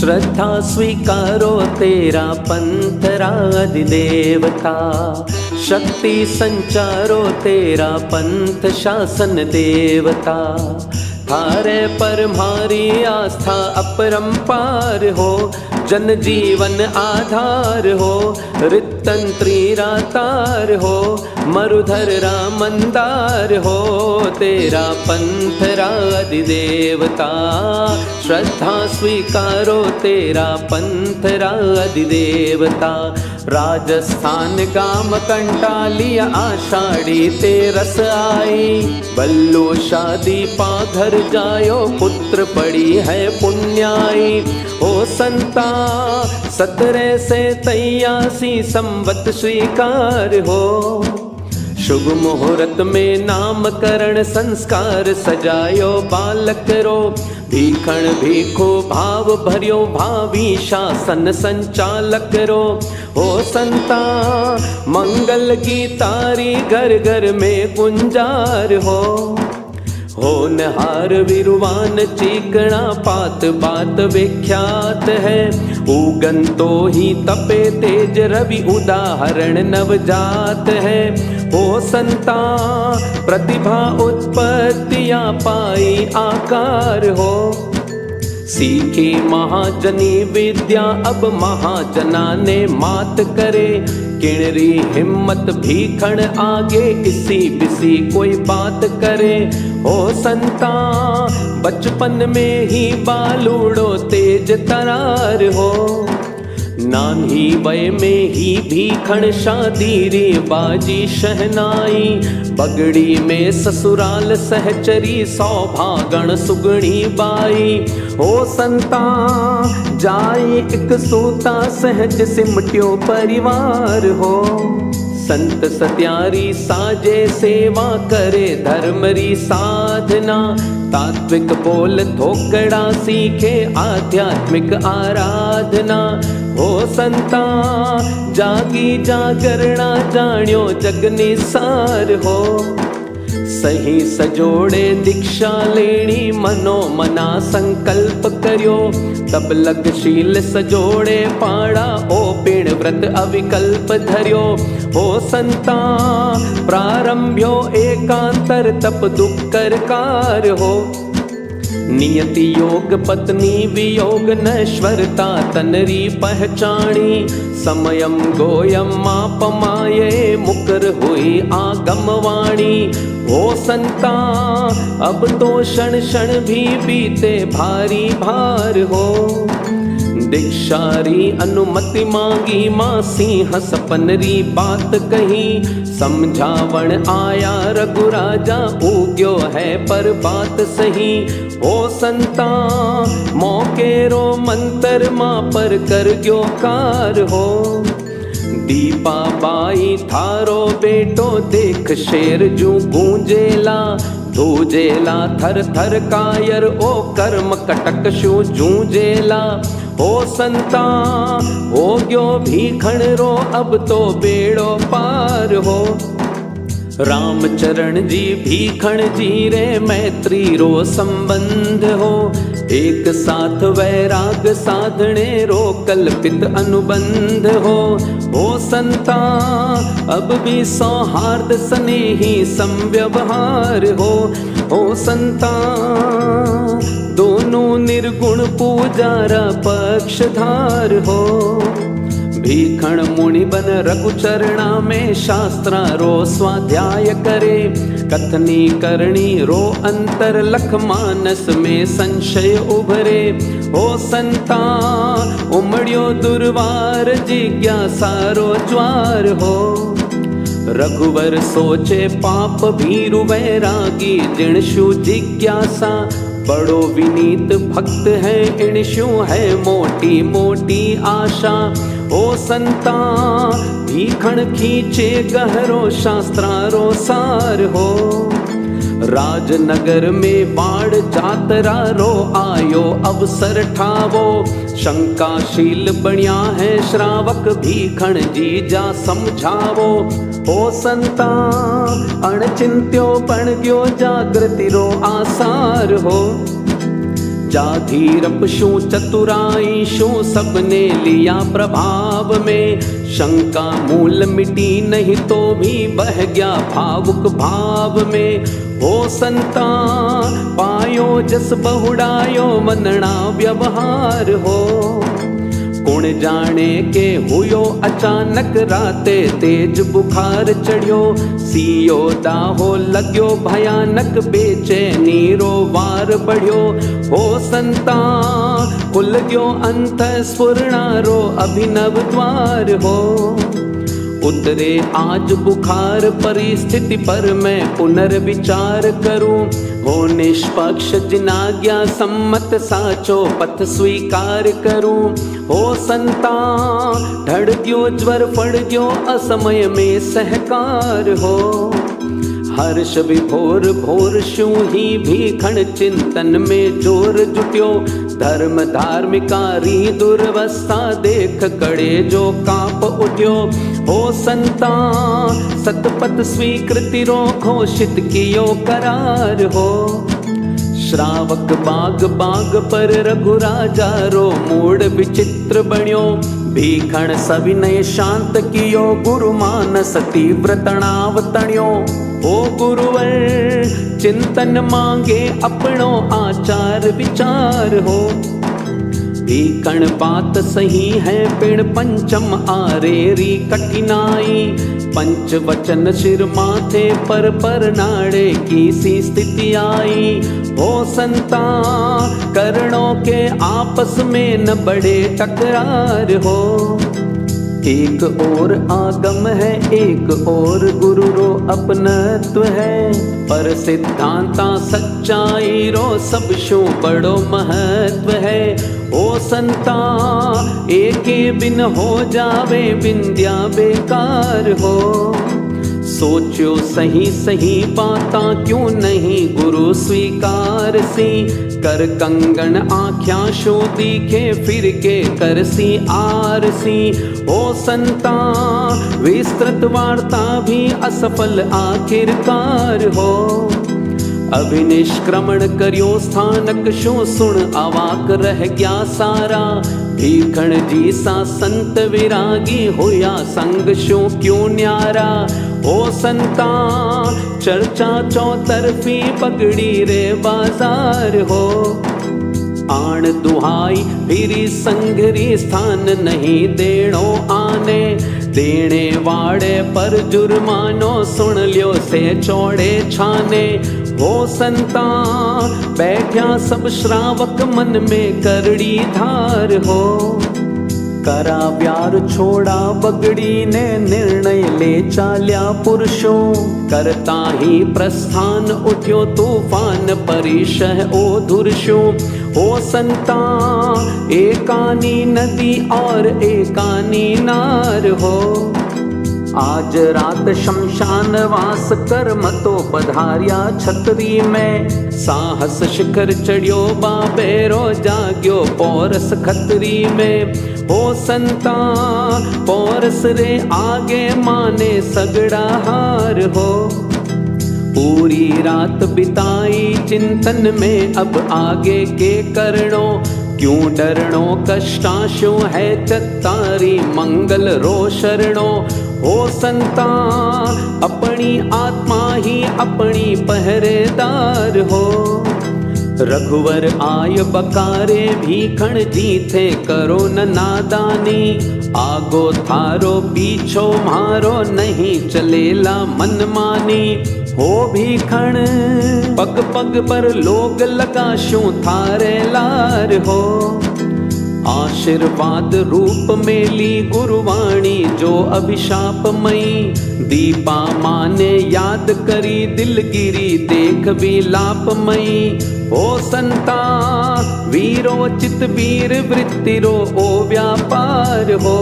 श्रद्धा स्वीकारो तेरा पंथ राधिदेवता, शक्ति संचारो तेरा पंथ शासन देवता। थारे पर मारी आस्था अपरंपार हो, जन जीवन आधार हो, ऋतंत्री रातार हो, मरुधर रामंदार हो, तेरा पंथ राधिदेवता। श्रद्धा स्वीकारो तेरा पंथ राधिदेवता। राजस्थान गाम कंटाली आषाढ़ी ते रस आई, बल्लो शादी पा घर जायो, पुत्र पड़ी है पुण्याई। ओ संता 17 से 83 संवत स्वीकार हो, शुभ मुहूर्त में नामकरण संस्कार सजायो बालक रो। भीखण भीखो भाव भर्यो भावी शासन संचालक रो। हो संता मंगल की तारी घर घर में गुंजार हो, होनहार विरुवान चिकना पात बात विख्यात है। उगन तो ही तपे तेज रवि उदाहरण नवजात है। ओ संता प्रतिभा उत्पत्तियां पाई आकार हो, सीखी महाजनी विद्या अब महाजना ने मात करे। किणरी हिम्मत भीखण आगे इसी बिसी कोई बात करे। ओ संता बचपन में ही बालूड़ो तेज तरार हो, नानी वय में ही भीखण शादी रे बाजी शहनाई। बगड़ी में ससुराल सहचरी सौभागण सुगणी बाई। ओ संता जाए एक सूता सहज सिमट्यो परिवार हो, संत सत्यारी साजे सेवा करे धर्मरी साधना। तात्विक बोल थोकड़ा सीखे आध्यात्मिक आराधना। हो संता जागी जागरणा जान्यो जग निसार हो, सही सजोड़े दीक्षा लेनी मनो मना संकल्प करियो। तब लगशील सजोड़े पाड़ा ओ पेड़ व्रत अविकल्प धर्यो। हो संता प्रारंभ्यो एकांतर तप दुख करकार हो, नियति योग पत्नी वियोग नश्वरता तनरी पहचानी। समयम गोयम माप माये मुकर हुई आगमवाणी। ओ संता अब तो क्षण क्षण भी बीते भारी भार हो, दीक्षारी अनुमति मांगी माँ सिंह सपनरी बात कही। समझावण आया रघुराजा उग्यो है पर बात सही। ओ संता मौके रो मंत्र माँ पर कर ग्यो कार हो, दीपा बाई थारो बेटो देख शेर जू गूंजेला। धूजेला थर थर कायर ओ कर्म कटक शू जूंजेला। ओ संता हो ग्यो भीखण रो अब तो बेड़ो पार हो, रामचरण जी भीखण जी रे मैत्री रो संबंध हो। एक साथ वैराग साधने रो कल्पित अनुबंध हो। ओ संता अब भी सौहार्द स्नेही संव्यवहार हो। ओ संता दोनों निर्गुण पूजारा पक्षधार हो, भीखण मुनि बन रघुचरणा में शास्त्रा रो स्वाध्याय करे। कथनी करणी रो अंतर लख मानस में संशय उभरे। ओ संता उमड़ियो दुर्वार जिज्ञासा रो ज्वार हो, रघुवर सोचे पाप भीरु वैरागी जिणशु जिज्ञासा। बड़ो विनीत भक्त है इणशु है मोटी मोटी आशा। ओ संता भीखण खींचे गहरो शास्त्रारो सार हो, राजनगर में बाढ़ जातरा रो आयो अवसर ठावो। शंकाशील बनिया है श्रावक भीखण जी जा समझावो। ओ संता अणचिंत्यो पण गयो जागृति रो आसार हो, जाधीरप शू चतुराई शू सबने लिया प्रभाव में। शंका मूल मिटी नहीं तो भी बह गया भावुक भाव में। हो संता पायो जस बहुड़ायो वंदना व्यवहार हो। कुण जाने के हुयो अचानक राते तेज बुखार चढ़ियो। सियो दाहो लग्यो भयानक बेचैनी रो वार बढ़ियो। हो संता खुल गयो अंत स्फुरणा रो अभिनव द्वार हो। उतरे आज बुखार परिस्थिति पर मैं पुनर्विचार करूं। हो निष्पक्ष जिनाज्ञा सम्मत साचो पथ स्वीकार करूं। हो संता ढड़ गयो ज्वर पड़ गयो असमय में सहकार हो। हर्ष विभोर भोर शू ही भीखण चिंतन में जोर जुट्यो। धर्म धार्मिकारी दुर्वस्था देख कड़े जो काप उठ्यो। हो संता सतपथ स्वीकृति रो घोषित कियो करार हो। श्रावक बाग बाग पर रघुराजा रो मूड विचित्र बण्यो। भीखण सविनय शांत कियो गुरु मानस तीव्र तणाव तण्यो। ओ गुरुवर चिंतन मांगे अपनो आचार विचार हो। भीखण बात सही है पिण पंचम आरेरी कठिनाई। पंच वचन सिर माथे पर नाड़े की सी स्थिति आई। हो संता करणों के आपस में न बड़े टकरार हो। एक और आगम है एक और गुरु रो अपनत्व है। पर सिद्धांता सच्चाई रो सब शू बड़ो महत्व है। ओ संता एके बिन हो जावे विंध्या बेकार हो। सोचो सही सही बाता क्यों नहीं गुरु स्वीकार सी। कर कंगन आख्या शो दिखे फिर के करसी आरसी। ओ संता विस्तृत वार्ता भी असफल आखिरकार हो। अभिनिष्क्रमण करियो स्थानक शो सुन अवाक रह गया सारा। भीखण जी सा संत विरागी होया संग शो क्यों न्यारा। ओ संता चर्चा चौतरफी पगड़ी रे बाजार हो। आण दुहाई फिरी संघरी स्थान नहीं देणो आने। देने वाड़े पर जुर्मानो सुन लियो से चौड़े छाने। हो संता बैठा सब श्रावक मन में करड़ी धार हो। करा व्यार छोड़ा बगड़ी ने निर्णय ले चाल्या पुरुषों। करता ही प्रस्थान उठ्यो तूफान परिशह ओ धुर्षो। ओ संता एकानी नदी और एकानी नार हो। आज रात शमशान वास कर मतो पधारिया छतरी में। साहस शिखर चढ़ियो बाबेरो जाग्यो पौरस खतरी में। हो संता पौरस रे आगे माने सगड़ा हार हो। पूरी रात बिताई चिंतन में अब आगे के करणो। क्यों डरणो कष्टाशु है चत्तारी मंगल रो शरणो। हो संता अपनी आत्मा ही अपनी पहरेदार हो। रघुवर आय बकारे भीखण जी थे करो न नादानी। आगो थारो पीछो मारो नहीं चलेला मनमानी। हो भीखण पग पग पर लोग लगाशू थारे लार हो। आशीर्वाद रूप में ली गुरुवाणी जो अभिशाप मई। दीपा माने याद करी दिलगिरी देख विलाप मई। ओ संता वीरो चित वीर वृत्ति रो ओ व्यापार हो।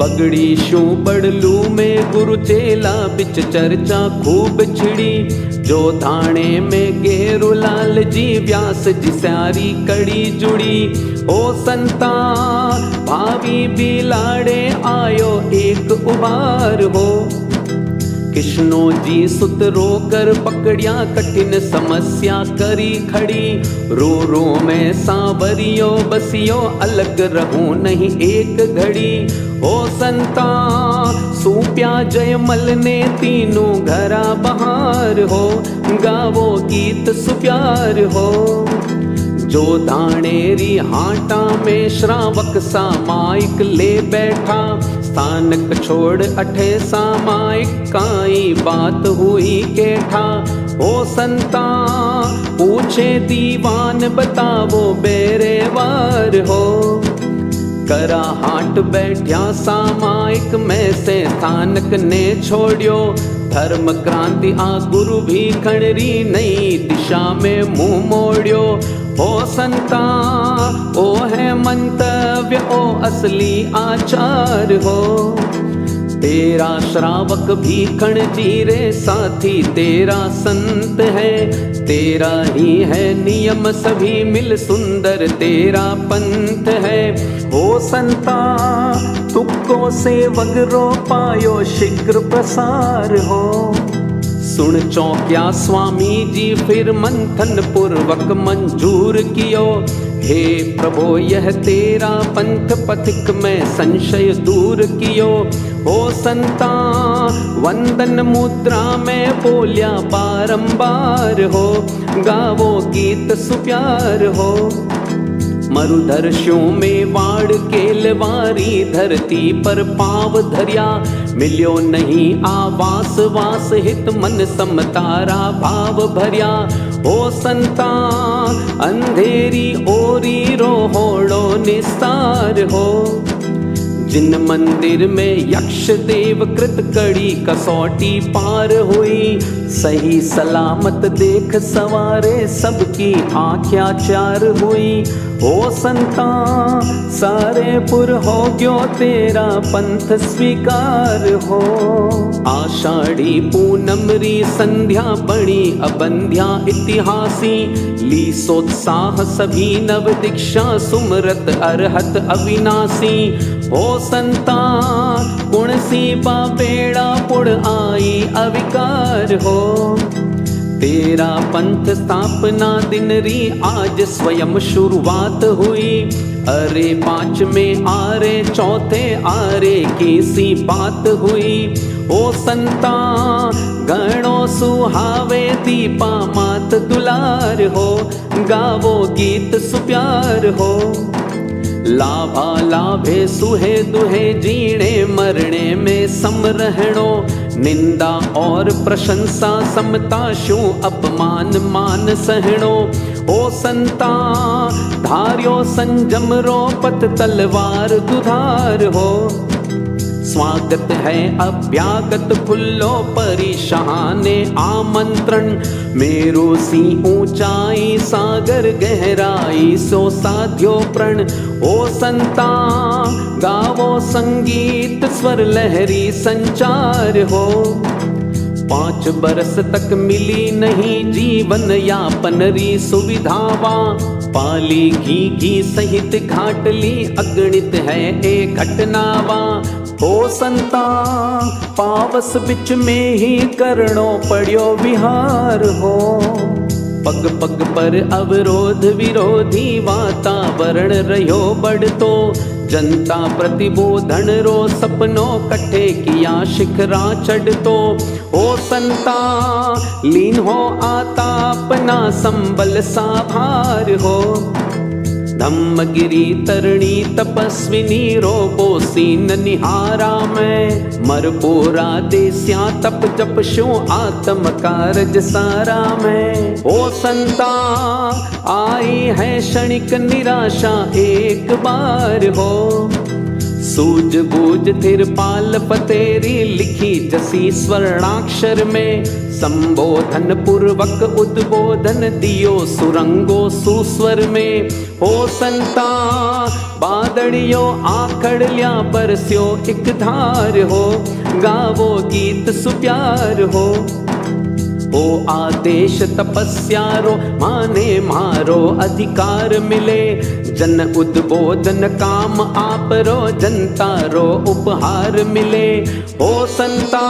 पगड़ी शू बड़लू में गुरु चेला बिच चर्चा खूब छिड़ी। जो धाणे में गेरु लाल जी व्यास जी सारी कड़ी जुड़ी। ओ संता भावी बिलाड़े आयो एक उबार हो। कृष्णो जी सुत रोकर पकड़िया कठिन समस्या करी खड़ी। रो रो मैं सांवरियो बसियो अलग रहूं नहीं एक घड़ी। ओ संता सूप्या जयमल ने तीनों घरा बहार हो। गावो गीत सुप्यार हो। जो धानेरी हाटा में श्रावक सामायिक ले बैठा। स्थानक छोड़ अठे सामायिक काई बात हुई केठा। ओ संता पूछे दीवान बतावो बेरेवार हो। करा हाट बैठ्या सामायिक में से स्थानक ने छोड़ियो। धर्म क्रांति आ गुरु भी खणरी नई दिशा में मुंह मोड़ियो। ओ संता ओ है मंतव्य ओ असली आचार हो। तेरा श्रावक भी खण जीरे साथी तेरा संत है। तेरा ही है नियम सभी मिल सुंदर तेरा पंथ है। ओ संता तुक्को सेवक रो पायो शीघ्र प्रसार हो। सुन चौकिया स्वामी जी फिर मंथन पूर्वक मंजूर कियो। हे प्रभो यह तेरा पंथ पथिक में संशय दूर कियो। ओ संता वंदन मुद्रा में बोलिया बारंबार हो। गावो गीत सुप्यार हो। मरुधर्षों में वाड़ केलवारी धरती पर पाव धरिया। मिल्यो नहीं आवास वास हित मन समतारा भाव भरिया। ओ संता अंधेरी ओरी रोहोड़ो निस्तार हो। जिन मंदिर में यक्ष देव कृत कड़ी कसौटी पार हुई। सही सलामत देख सवारे सबकी आँख्या चार हुई। ओ संता सारे पुर हो गयो तेरा पंथ स्वीकार हो। आषाढ़ी पूनमरी संध्या बड़ी अबंध्या इतिहासी। ली सोत्साह सभी नव दीक्षा सुमरत अरहत अविनाशी। ओ संता गुण सी बेड़ा पुड़ आई अविकार हो। तेरा पंथ स्थापना दिन री आज स्वयं शुरुआत हुई। अरे पांच में आरे चौथे आरे की सी बात हुई। ओ संता गणो सुहावे दीपा मात दुलार हो। गावो गीत सुप्यार हो। लाभा लाभे सुहे दुहे जीणे मरणे में सम रहणो। निंदा और प्रशंसा समता शू अपमान मान सहणो। ओ संता धार्यो संजम रो पत तलवार दुधार हो। स्वागत है अभ्यागत खुल्लो परिशाने आमंत्रण। मेरो सी ऊंचाई सागर गहराई सो साध्यो प्रण। ओ संता गावो संगीत स्वर लहरी संचार हो। 5 बरस तक मिली नहीं जीवन यापन री सुविधावा। पाली घी सहित घाटली अगणित है एक घटनावा। ओ संता पावस बिच में ही करनो पड़ियो विहार हो। पग पग पर अवरोध विरोधी वातावरण रह्यो बढ़तो। जनता प्रतिबोधन रो सपनो कट्ठे किया शिखरा चढ़तो। ओ संता लीन हो आता अपना संबल साभार हो। धम्मगिरी तरणी तपस्विनी रोबोसी निहारा में। मरपोरा देस्या तप जप शो आत्म कारज सारा में। ओ संता आई है क्षणिक निराशा एक बार हो। सूझबूझ थिर पाल पतेरी लिखी जसी स्वर्णाक्षर में। संबोधन पूर्वक उद्बोधन दियो सुरंगो सुस्वर में। ओ संता बादड़ियो आखड़लिया बरस्यो एक धार हो। गावो गीत सुप्यार हो। ओ आदेश तपस्या रो माने मारो अधिकार मिले। जन उद्बोधन काम आप रो जनता रो उपहार मिले। ओ संता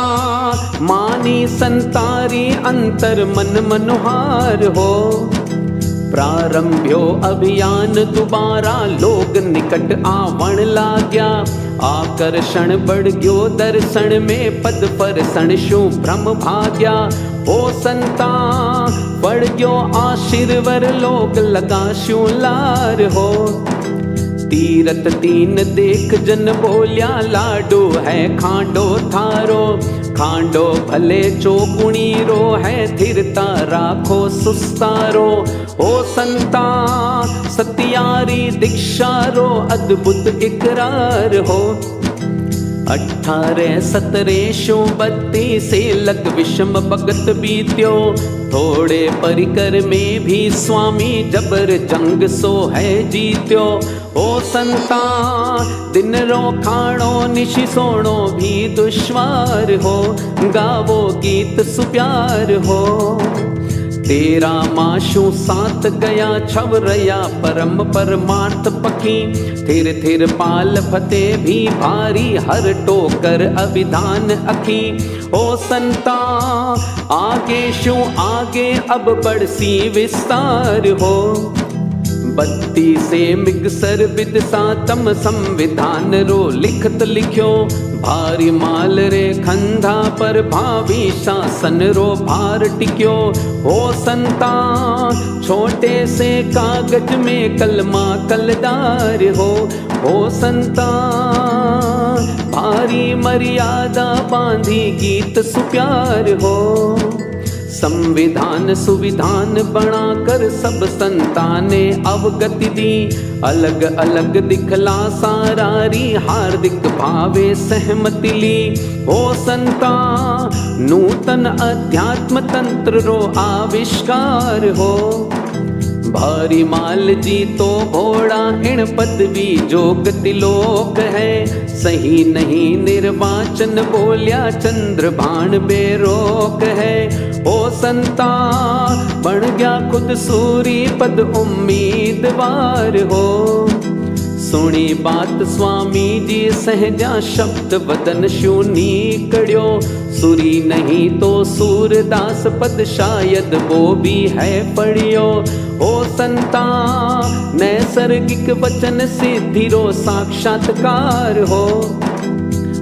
मानी संतारी अंतर मन मनोहार हो। प्रारंभ्यो अभियान दोबारा लोग निकट आवण लाग्या। आकर्षण बढ़ गयो दर्शन में पद परसण शू भ्रम भाग्या। ओ संता बढ़ गयो आशीर्वर लोग लगा शू लार हो। तीरथ तीन देख जन बोल्या लाडो है खांडो थारो। खांडो भले चौगुणी रो है धीरता राखो सुस्तारो। ओ संता सत्यारी दीक्षा रो अद्भुत इकरार हो। 18 17 शो 32 से लग विषम भगत बीत्यो। थोड़े परिकर में भी स्वामी जबर जंग सो है जीत्यो। ओ संता दिन रो खाणो निशि सोणो भी दुश्वार हो। गावो गीत सुप्यार हो। 13 माशु 7 गया छवरया परम परमार्थ पखी। थिर थिर पाल फते भी भारी हर टोकर अभिधान अखी। ओ संता आगे शु आगे अब बढ़सी विस्तार हो। 32 से मिगसर विदसा तम संविधान रो लिखत लिख्यो। भारी माल रे खंधा पर भावी शासन रो भार टिक्यो। हो संता छोटे से कागज में कलमा कलदार हो। हो संता भारी मर्यादा बांधी गीत सुप्यार हो। संविधान सुविधान बनाकर सब संताने अवगति दी। अलग अलग दिखला सारारी हार्दिक भावे सहमति ली। ओ संता नूतन अध्यात्म तंत्र रो आविष्कार हो। भारी माल जी तो घोड़ा इन पदवी जोग तिलोक है। सही नहीं निर्वाचन बोल्या चंद्र भाण बेरोक है। ओ संता बन गया खुद सूरी पद उम्मीदवार हो। सुनी बात स्वामी जी सहजा शब्द वदन शूनी कड़ियो। सुरी नहीं तो सूरदास पद शायद वो भी है पढ़ियो। ओ संता नैसर्गिक वचन सिद्धि रो साक्षात्कार हो।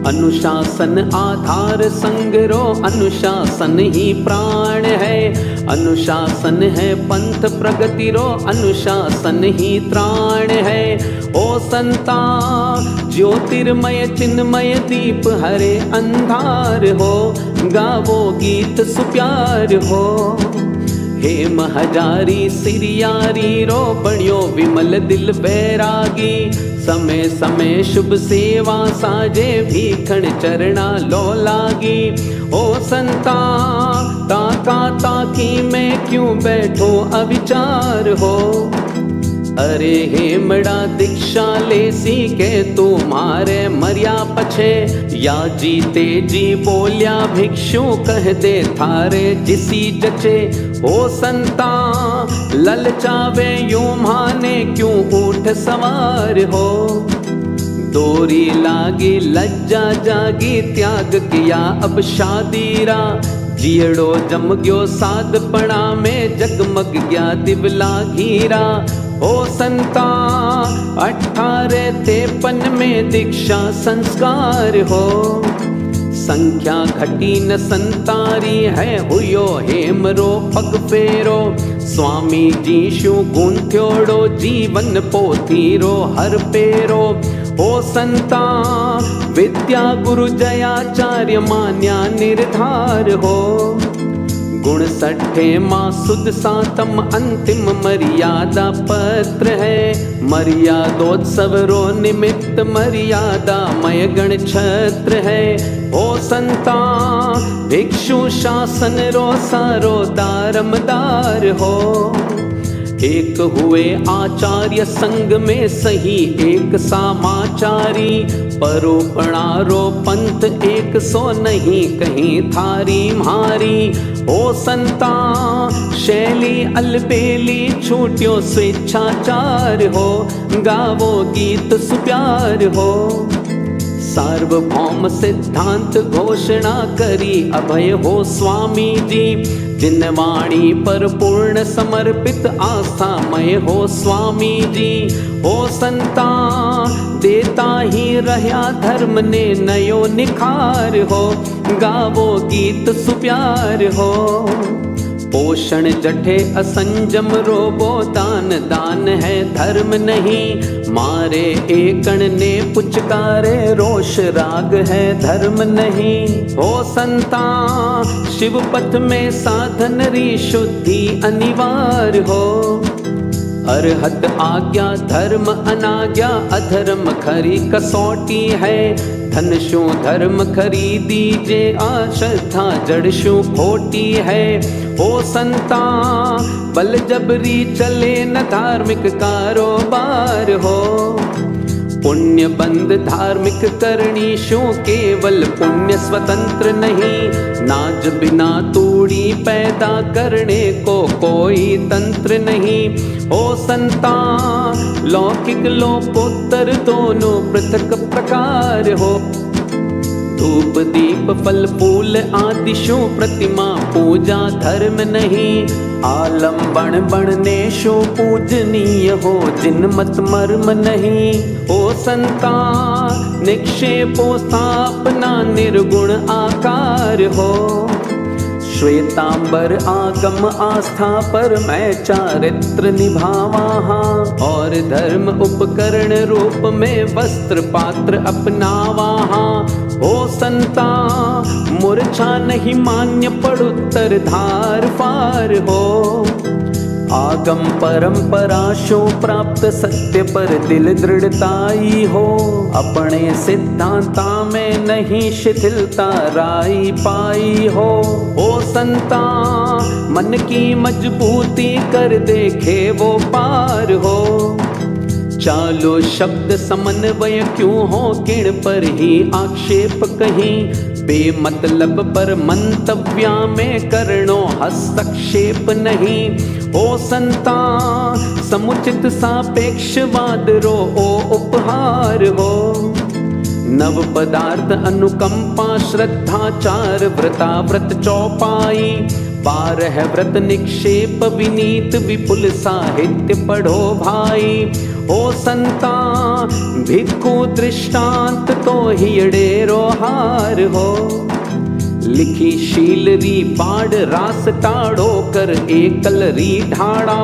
अनुशासन आधार संग्रो अनुशासन ही प्राण है। अनुशासन है पंथ प्रगति रो अनुशासन ही त्राण है। ओ संता ज्योतिर्मय चिन्मय दीप हरे अंधार हो। गावो गीत सुप्यार हो। हेम हजारी सिरियारी रो बण्यो विमल दिल बैरागी। समय समय शुभ सेवा साजे भीखण चरणा लो लागी। ओ संता ताका ताकी में क्यों बैठो अविचार हो। अरे हेमड़ा दीक्षा लेसी के तुम्हारे मरिया पछे। या जीते जी बोल्या भिक्षु कह दे थारे जिसी जचे। ओ संता ललचावे यूं माने क्यों ऊठ सवार हो। दोरी लागी लज्जा जागी त्याग किया अब शादीरा। जियड़ो जम गयो साधपणा में जगमग गया दिवला घीरा। ओ संता 1853 में दीक्षा संस्कार हो। संख्या घटी न संतारी है हुयो हेमरो पग फेरो। स्वामी जी शू गूंथ्योड़ो जीवन पोथीरो हर पेरो। ओ संता विद्या गुरु जयाचार्य मान्या निर्धार हो। 59 माँ सुद सातम अंतिम मर्यादा पत्र है। मर्यादोत्सव रो निमित्त मर्यादा मय गण छत्र है। ओ संता भिक्षु शासन रो सारो दारमदार हो। एक हुए आचार्य संग में सही एक सामाचारी। परोपणारो पंथ एक सो नहीं कहीं थारी म्हारी। ओ संता शैली अलबेली छूट्यो स्वेच्छाचार हो, गावो गीत सुप्यार हो। सार्वभौम सिद्धांत घोषणा करी अभय हो स्वामी जी, जिन वाणी पर पूर्ण समर्पित आस्थामय हो स्वामी जी। ओ संता देता ही रह्या धर्म ने नयो निखार हो, गावो गीत सुप्यार हो। पोषण जठे असंजम रोबो दान, दान है धर्म नहीं। मारे एकण ने पुचकारे रोष राग है धर्म नहीं। ओ संता शिव पथ में साधन री शुद्धि अनिवार्य हो। अरहत आज्ञा धर्म अनाज्ञा, अधर्म खरी कसौटी है। धन शू धर्म खरीदीजे, अश्रद्धा जड़ शू खोटी है। ओ संता बल जबरी चले न धार्मिक कारोबार हो। पुण्य बंद धार्मिक करणी शू केवल पुण्य स्वतंत्र नहीं। नाज बिना तूड़ी पैदा करने को कोई तंत्र नहीं। ओ संता लौकिक लोकोत्तर दोनों पृथक प्रकार हो। धूप दीप फल फूल आदि शू प्रतिमा पूजा धर्म नहीं। आलम्बन बनने शो पूजनीय हो, जिन मत मर्म नहीं। ओ संता निक्षेपो स्थापना निर्गुण आकार हो। श्वेतांबर आगम आस्था पर मैं चारित्र निभावा, और धर्म उपकरण रूप में वस्त्र पात्र अपनावा। ओ संता मूर्छा नहीं मान्य पड़ुत्तर धार पार हो। आगम परंपरा शो प्राप्त सत्य पर दिल दृढ़ताई हो। अपने सिद्धांता में नहीं शिथिलता राई पाई हो। ओ संता मन की मजबूती कर देखे वो पार हो। चालो शब्द समन्वय क्यों हो, किण पर ही आक्षेप कहीं। बेमतलब पर मंतव्या में करनो हस्तक्षेप नहीं। ओ संता समुचित सापेक्षवाद रो ओ उपहार हो। नव पदार्थ अनुकंपा श्रद्धाचार व्रता व्रत चौपाई। 12 व्रत निक्षेप विनीत विपुल साहित्य पढ़ो भाई। ओ संता भिक्खु दृष्टांत तो हियड़े रोहार हो। लिखी शील री पाड़ रास टाड़ो कर एकल री ढाड़ा।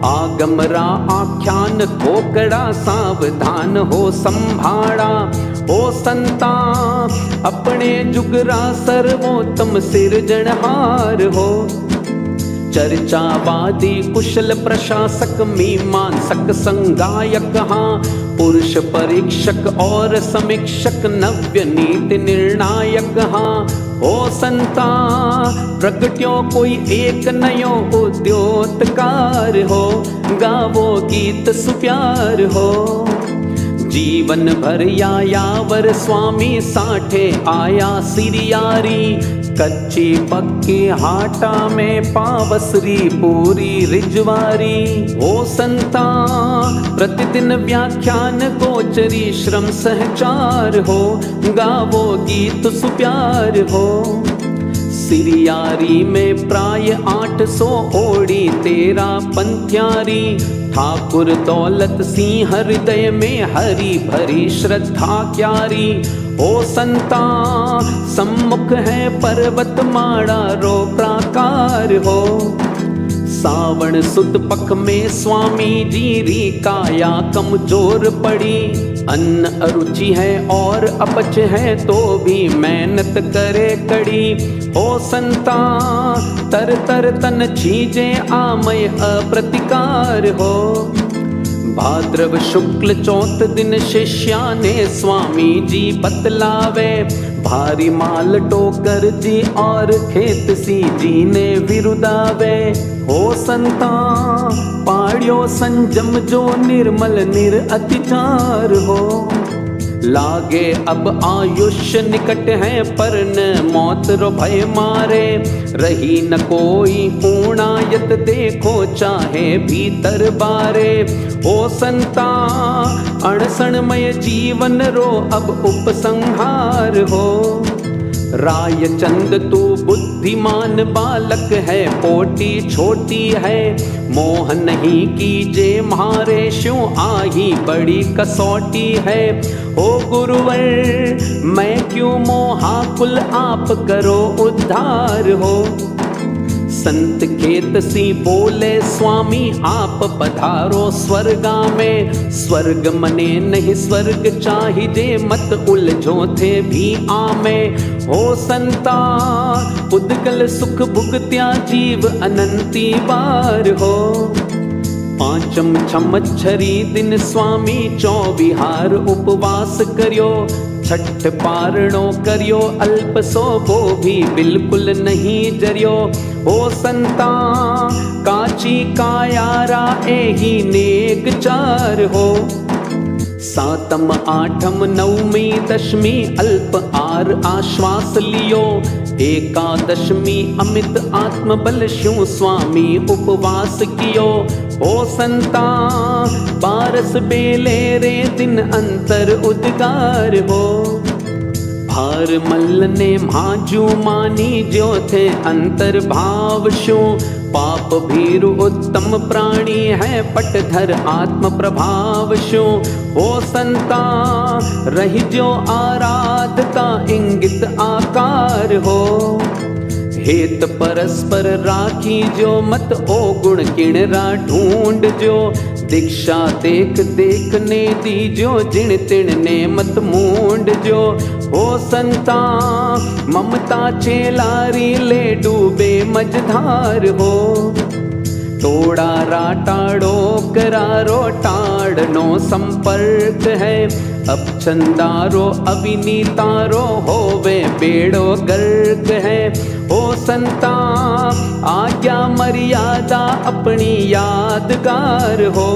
आगम रा आख्यान कोकड़ा सावधान हो संभाड़ा। ओ संता अपने जुगरा सर्वोत्तम सिरजनहार हो। चर्चावादी कुशल प्रशासक मीमांसक संगायक, हाँ पुरुष परीक्षक और समीक्षक नव्य नीति निर्णायक। हाँ ओ संता प्रगट्यो कोई एक नयो उद्योतकार हो। गावो गीत सुप्यार हो। जीवन भर यायावर स्वामी साठे आया सिरियारी। कच्ची पक्की हाटा में पावसरी पूरी रिजवारी। ओ संता प्रतिदिन व्याख्यान गोचरी श्रम सहचार हो। गावो गीत सुप्यार हो। सिरियारी में प्राय 800 ओड़ी 13 पंथ्यारी। ठाकुर दौलत सिंह हृदय में हरी भरी श्रद्धा क्यारी। ओ संता सम्मुख है पर्वत माड़ा रो प्राकार हो। सावन सुद पख में स्वामी जी री काया कमजोर पड़ी। अन्न अरुचि है और अपच है तो भी मेहनत करे कड़ी। ओ संता तर तर तन छीजे आमय अप्रतिकार हो। भाद्रव शुक्ल चौथ दिन शिष्या ने स्वामी जी बतलावे। भारी माल टोकर जी और खेत सी जी ने विरुदावे। हो संता पाड़ियो संजम जो निर्मल निर अतिचार हो। लागे अब आयुष्य निकट है, पर न मौत रो भय मारे। रही न कोई ऊणायत, देखो चाहे भीतर बारे। ओ संता अणसणमय जीवन रो अब उपसंहार हो। राय चंद तू बुद्धिमान बालक है, पोटी छोटी है। मोह नहीं कीजे मारे, श्यों आही बड़ी कसौटी है। ओ गुरुवर मैं क्यों मोहाकुल, आप करो उद्धार हो। संत खेत सी बोले स्वामी, आप पधारो स्वर्गा में। स्वर्ग मने नहीं स्वर्ग चाहिए, मत उलझो थे भी आमे। ओ संता उद्गल सुख भुगत्या, जीव अनंती बार हो। पांचम छमच्छरी दिन स्वामी, चौबिहार उपवास करियो। छठ पारणो करियो, अल्प सो वो भी बिल्कुल नहीं जरियो। ओ संता काची कायारा, एही नेक चार हो। सातम आठम नवमी दशमी, अल्प आर आश्वास लियो। एकादशमी अमित आत्मबल, श्यों स्वामी उपवास कियो। ओ संता बारस बेले रे, दिन अंतर उद्गार हो। भार मल्ल ने भाजू मानी, जो थे अंतर भाव शो। पाप भीरु उत्तम प्राणी है, पटधर आत्म प्रभाव शो। ओ संता रही जो आराधता, इंगित आकार हो। हेत परस्पर राखी जो, मत ओ गुण किणरा ढूंढ जो। दीक्षा देख देखने दी जो, जिण तिण ने मत मूंड जो। ओ संता ममता चेलारी, ले डूबे मझधार हो। तोड़ा राटाड़ो करारो, टाड़नो संपर्क है। अब चंदारो अविनीतारो, होवे बेड़ो गर्क है। ओ संता आज्ञा मर्यादा, अपनी यादगार हो।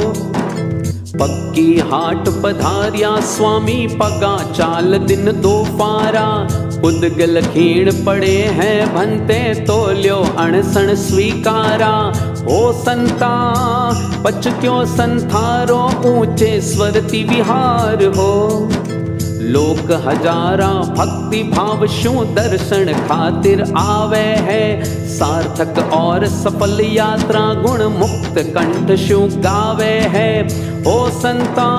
पक्की हाट पधारिया स्वामी, पगा चाल दिन दो पारा। उद्गल खीण पड़े हैं भंते, तोल्यो अणसण स्वीकारा। ओ संता पच क्यों संथारो, ऊंचे स्वरति विहार हो। लोक हजारा भक्ति भाव शू, दर्शन खातिर आवे है। सार्थक और सफल यात्रा, गुण मुक्त कंठ शू गावे है। ओ संता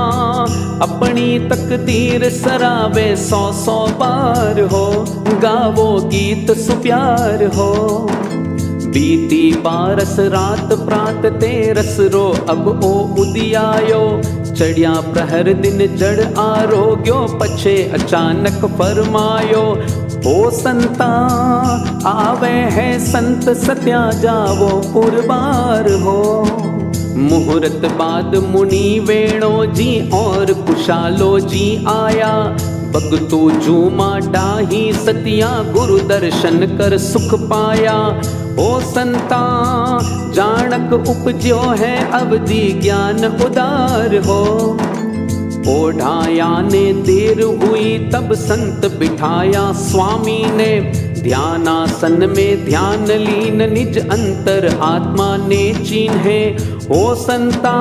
अपनी तकदीर सरावे, 100 बार हो। गावो गीत सुप्यार हो। बीती पारस रात प्रात, तेरस रो अब ओ उदियायो। चढ़िया प्रहर दिन जड़ आरोग्यो, पछे अचानक फरमायो। ओ संता आवे है संत, सत्या जावो पुरबार हो। मुहूर्त बाद मुनि वेणो जी, और कुशालो जी आया। भगतु जूमा डाही सतिया, गुरु दर्शन कर सुख पाया। ओ संता जानक उपज्यो है, अवधि ज्ञान उदार हो। ओढ़ाया ने देर हुई, तब संत बिठाया स्वामी ने। ध्यानासन में ध्यान लीन, निज अंतर आत्मा ने चीन्हे। ओ संता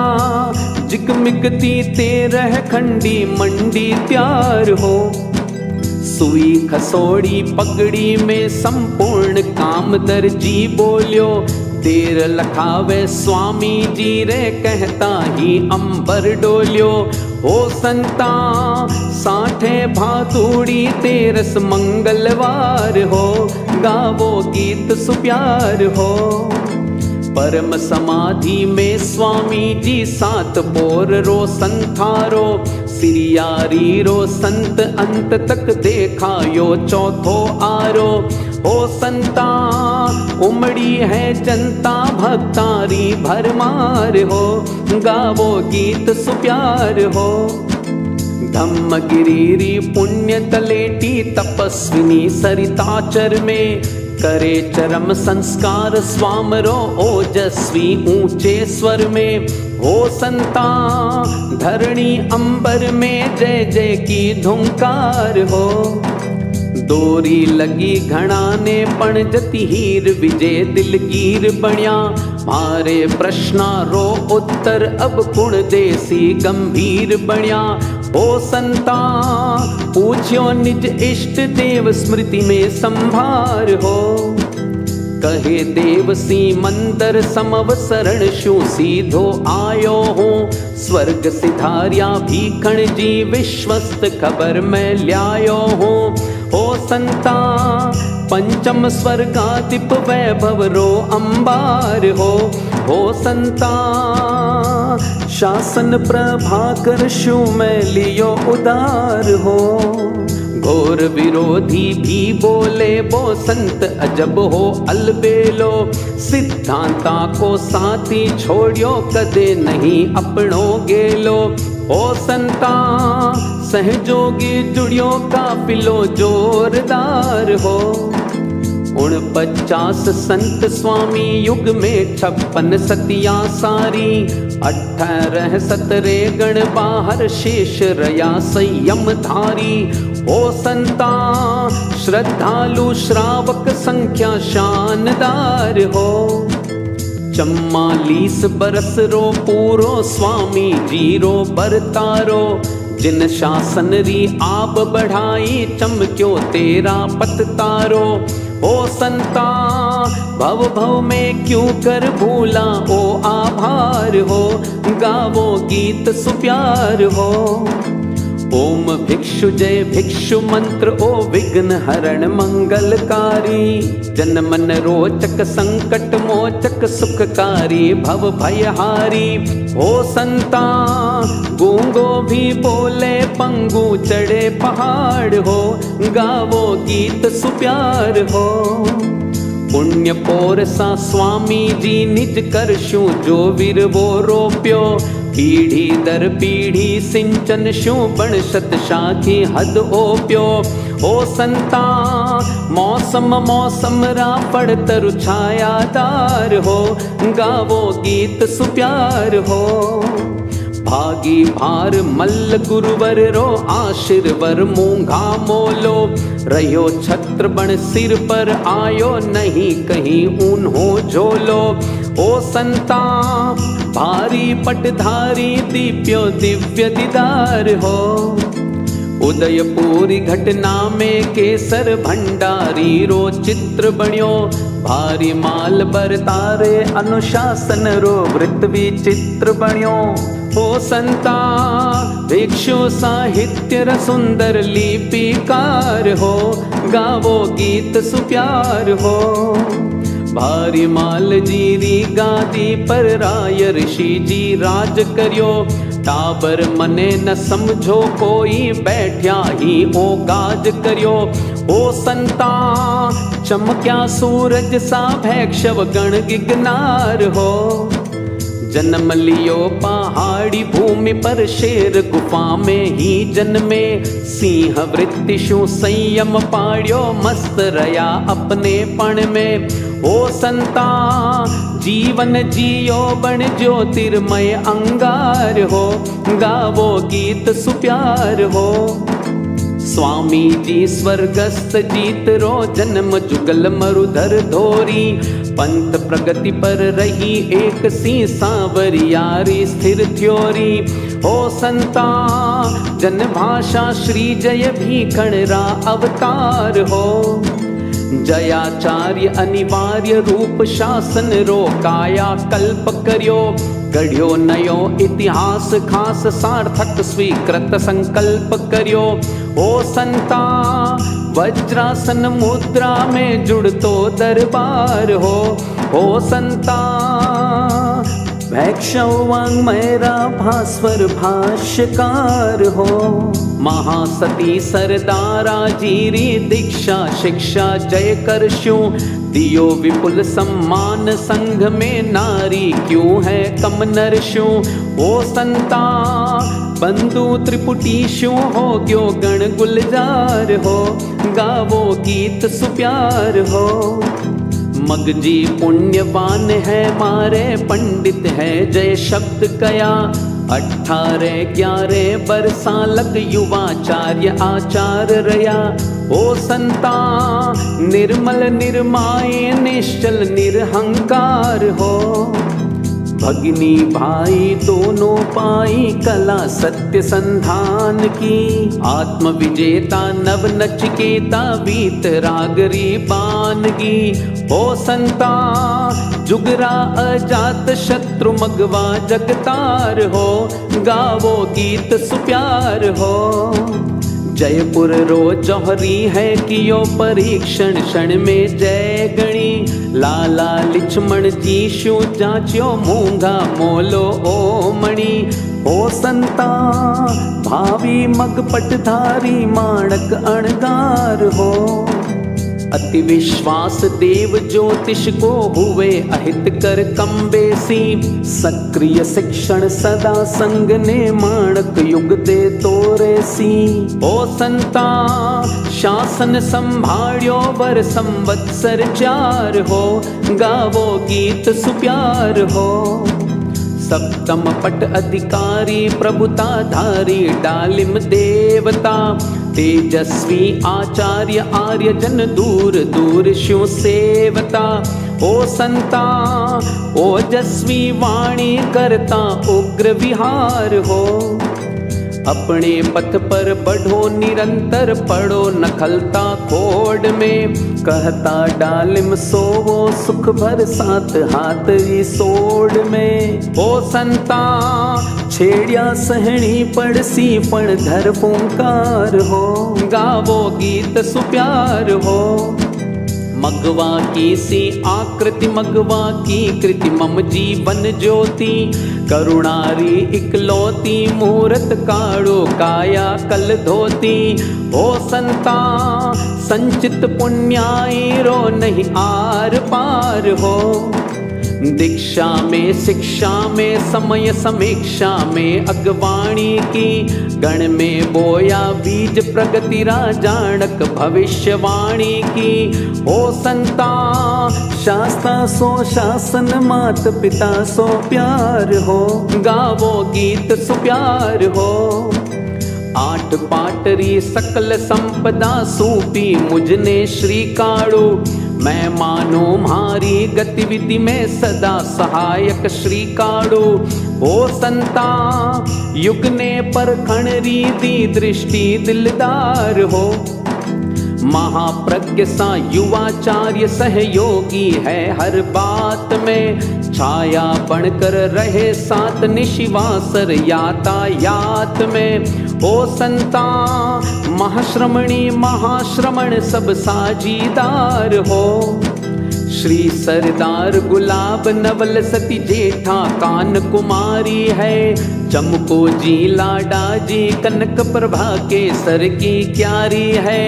जिगमिगती तेरह खंडी, मंडी त्यार हो। सुई खसोड़ी पगड़ी में, संपूर्ण काम दर्जी बोलियो। देर लखावे स्वामी जी रे, कहता ही अंबर डोलियो। ओ संता साठे भातुड़ी, तेरस मंगलवार हो। गावो गीत सुप्यार हो। परम समाधि में स्वामी जी, 7 पोर रो संथारो। सिरियारी रो संत अंत तक, देखा यो चौथो आरो। ओ संता उमड़ी है जनता, भक्तारी भरमार हो। गावो गीत सुप्यार हो। धम्मगिरी पुण्य तलेटी, तपस्विनी सरिताचर में। करे चरम संस्कार स्वामरो, ओजस्वी ऊंचे स्वर में। हो संता धरणी अंबर में जय जय की धुंकार हो। दोरी लगी घणाने पण जति हीर विजय दिलगीर बण्या। मारे प्रश्ना रो उत्तर अब कुण देसी गंभीर बण्या। ओ संता पूछ्यो निज इष्ट देव स्मृति में संभार हो। कहे देव सी मंदर समव शरण शू सीधो आयो हूँ। स्वर्ग सिधारिया भीखण जी विश्वस्त खबर मैं ल्यायो हूँ। ओ संता पंचम स्वर्गाधिप वैभव रो अंबार हो। ओ संता शासन प्रभाकर शू मैं लियो उदार हो। घोर विरोधी भी बोले वो संत अजब हो अलबेलो। सिद्धांता को साथी छोड़ियो कदे नहीं अपनो गेलो। ओ संता सहजोगी जुड़ियो काफिलो जोरदार हो। 49 संत स्वामी युग में 56 सतिया सारी। 18 सतरे गण बाहर शेष रया संयम धारी। ओ संता श्रद्धालु श्रावक संख्या शानदार हो। 44 बरस रो पूरो स्वामी जीरो बरतारो। जिन शासन री आप बढ़ाई चमक्यो तेरा पत तारो। ओ संता भव भव में क्यों कर भूला ओ आभार हो। गावो गीत सुप्यार हो। ओम भिक्षु जय भिक्षु मंत्र ओ विघ्न हरण मंगलकारी। जन मन रोचक संकट मोचक सुखकारी भव भयहारी। ओ संता गूंगो भी बोले पंगु चढ़े पहाड़ हो। गावो गीत सुप्यार हो। पुण्य पोर सा स्वामी जी निज करशु जो वीर वो रोप्यो। पीढ़ी दर पीढ़ी सिंचन शू बण शत शाखी हद ओप्यो। ओ संता मौसम मौसम रा पड़ तरु छायादार हो। गावो गीत सुप्यार हो। भागी भार मल्ल गुरुवर रो आशीर्वर मूंघा मोलो। रहो छत्र बण सिर पर आयो नहीं कहीं ऊन्हो झोलो। ओ संता भारी पटधारी दीप्यो दिव्य दीदार हो। उदयपुरी घटना में केसर भंडारी रो चित्र बण्यो। भारी माल बरतारे अनुशासन रो वृत्त विचित्र बण्यो। ओ संता भिक्षु साहित्य र सुंदर लिपिकार हो। गावो गीत सुप्यार हो। भारी माल जीरी गादी पर राय ऋषि जी राज करियो। टाबर मने न समझो कोई बैठ्या ही ओ गाज करियो। ओ संता चमक्या सूरज सा भैक्षव गण गिगनार हो। जन्म लियो पहाड़ी भूमि पर शेर गुफा में ही जन्मे। सिंह वृत्तिशु संयम पाड़ियो मस्त रया अपने पण में। ओ संता जीवन जियो बण ज्योतिर्मय अंगार हो। गावो गीत सुप्यार हो। स्वामी जी स्वर्गस्थ जीत रो जन्म जुगल मरुधर धोरी। पंथ प्रगति पर रही एक सी सांवरियारी स्थिर थ्योरी। ओ संता जन भाषा श्री जय भीखण रा अवतार हो। जयाचार्य अनिवार्य रूप शासन रो काया कल्प करियो। गढ़ियो नयो इतिहास खास सार्थक स्वीकृत संकल्प करियो। ओ संता वज्रासन मुद्रा में जुड़तो दरबार हो। ओ संता वैक्षवांगमयरा भास्वर भाष्यकार हो। महासती सरदारा जीरी दीक्षा शिक्षा जय करशु। दियो विपुल सम्मान संघ में नारी क्यों है कम नरशु। ओ संता बंधु त्रिपुटीशु हो गयो गण गुलजार हो। गावो गीत सुप्यार हो। मगजी पुण्यवान है मारे पंडित है जय शब्द कया 18-11 बरसा लग युवाचार्य आचार रया ओ संता निर्मल निर्माय निश्चल निरहंकार हो भगिनी भाई दोनों पाई कला सत्य संधान की आत्म विजेता नव नचिकेता वीत रागरी बानगी ओ संता जुगरा अजात शत्रु मगवा जगतार हो गावो गीत सुप्यार हो जयपुर रो जौहरी है कियो परीक्षण क्षण में जय गणी लाला लिछमण जी शू जाच्यो मूंगा मोलो ओ मणि ओ संता भावी मगपटधारी माणक अणगार हो अति विश्वास देव ज्योतिष को हुए अहित कर कम्बेसी सक्रिय शिक्षण सदा संग ने माणक युग दे तोरेसी ओ संता शासन संभाळ्यो वर संवत्सर 4 हो गावो गीत सुप्यार हो सप्तम पट अधिकारी प्रभुता धारी डालिम देवता तेजस्वी आचार्य आर्य जन दूर दूर श्यो सेवता ओ संता ओजस्वी वाणी करता उग्र विहार हो अपने पथ पर बढ़ो निरंतर पड़ो न खलता खोड में कहता डालिम सोवो सुख भर साथ हाथ ही सोड में ओ संता छेड़िया सहणी पड़सी पण धर फूंकार हो गावो गीत सुप्यार हो मगवा की सी आकृति मगवा की कृति मम जीवन ज्योति करुणारी इकलौती मूरत काड़ो काया कल धोती ओ संता संचित पुण्याई रो नहीं आर पार हो दीक्षा में शिक्षा में समय समीक्षा में अगवाणी की गण में बोया बीज प्रगति राजानक भविष्यवाणी की ओ संता शास्ता सो शासन मात पिता सो प्यार हो गावो गीत सुप्यार हो 8 पाटरी सकल संपदा सूपी मुझने श्री काड़ू मैं मानो म्हारी गतिविधि में सदा सहायक श्री काड़ू ओ संता युग ने परखण रीति दृष्टि दिलदार हो महाप्रज्ञ सा युवाचार्य सहयोगी है हर बात में छाया बनकर रहे साथ निशिवासर यातायात में ओ संता महाश्रमणी महाश्रमण सब साझीदार हो श्री सरदार गुलाब नवल सती जेठा कान कुमारी है चमको जी लाडा जी कनक प्रभा के सर की क्यारी है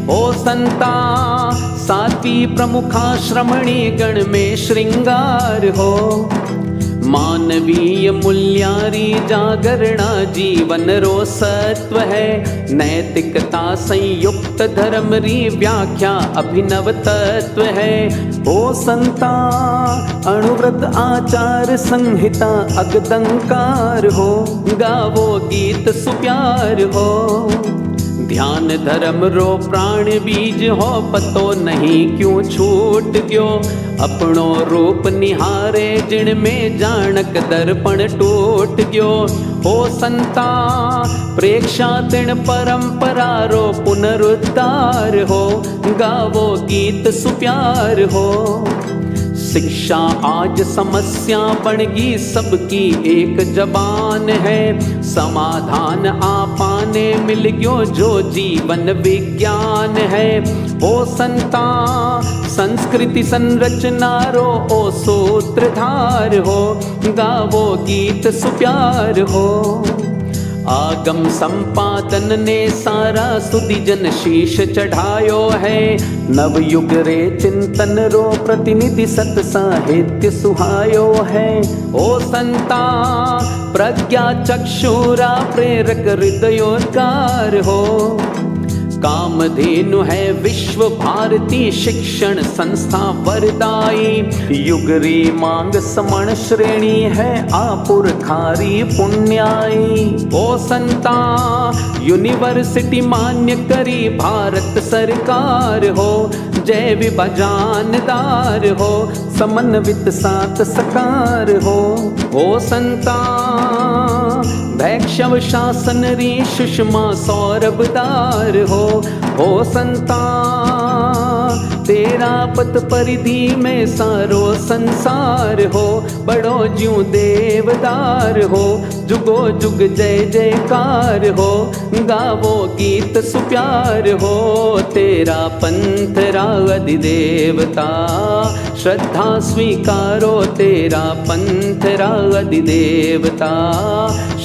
ओ संता सातवी प्रमुखा श्रमणी गण में श्रृंगार हो मानवीय मूल्यारी जागरणा जीवन रो सत्व है नैतिकता संयुक्त धर्म री व्याख्या अभिनव तत्व है ओ संता अणुव्रत आचार संहिता अगदंकार हो गावो गीत सुप्यार हो ध्यान धर्म रो प्राण बीज हो पतो नहीं क्यों छूट गयो अपनो रूप निहारे जिन में जानक दर्पण टूट गयो हो संता प्रेक्षा तिण परंपरा रो पुनरुद्धार हो गावो गीत सुप्यार हो शिक्षा आज समस्या बनगी सबकी एक जबान है समाधान आपाने मिल गयो जो जीवन विज्ञान है ओ संता संस्कृति संरचना रो ओ सूत्रधार हो गावो गीत सुप्यार हो आगम संपादन ने सारा सुधि जन शीश चढ़ायो है नवयुग रे चिंतन रो प्रतिनिधि सत साहित्य सुहायो है ओ संता प्रज्ञा चक्षुरा प्रेरक हृदयोद्गार हो कामधेनु है विश्व भारती शिक्षण संस्था वरदाई। युगरी मांग समण श्रेणी है आपुर खारी पुण्याई। ओ संता यूनिवर्सिटी मान्य करी भारत सरकार हो। जय विभा जानदार हो समन्वित सात सकार हो। ओ संता भैक्षव शासन री सुषमा सौरभदार हो। ओ संता तेरा पद परिधि में सारो संसार हो। बड़ो ज्यों देवदार हो जुगो जुग जय जयकार हो। गावो गीत सुप्यार हो तेरा पंथ रावधि देवता। श्रद्धा स्वीकारो तेरा पंथ रावधि देवता।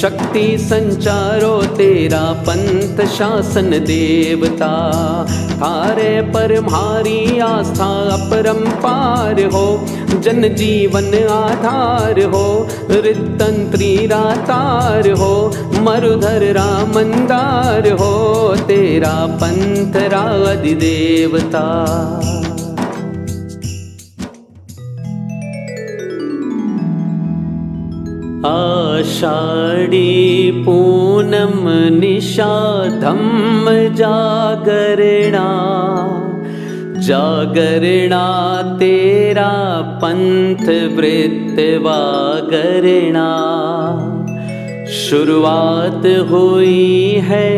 शक्ति संचारो तेरा पंथ शासन देवता। थारे पर म्हारी आस्था अपरंपार हो। जन जीवन आधार हो रितंत्री रातार हो। मरुधर रामंदार हो तेरा पंथ रावधि देवता। आषाढ़ी पूनम निशा धम्म जागरणा। जागरणा तेरा पंथ वृत्त वागरणा। शुरुआत हुई है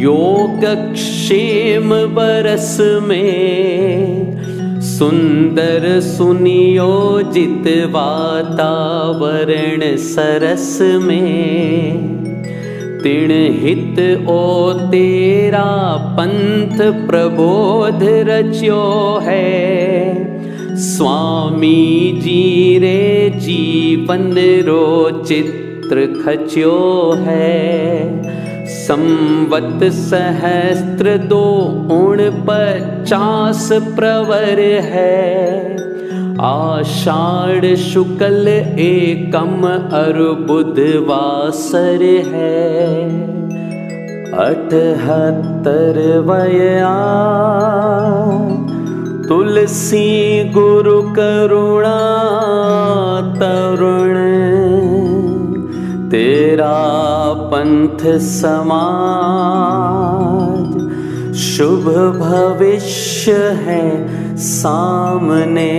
योगक्षेम बरस में। सुंदर सुनियोजित वातावरण सरस में। तिण हित ओ तेरा पंथ प्रबोध रच्यो है। स्वामी जी रे जीवन रो चित्र खच्यो है। संवत सहस्त्र 249 प्रवर है। आषाढ़ शुक्ल एकम अर्बुधवासर है। 78 वया तुलसी गुरु करुणा तरुण। तेरा पंथ समाज शुभ भविष्य है सामने।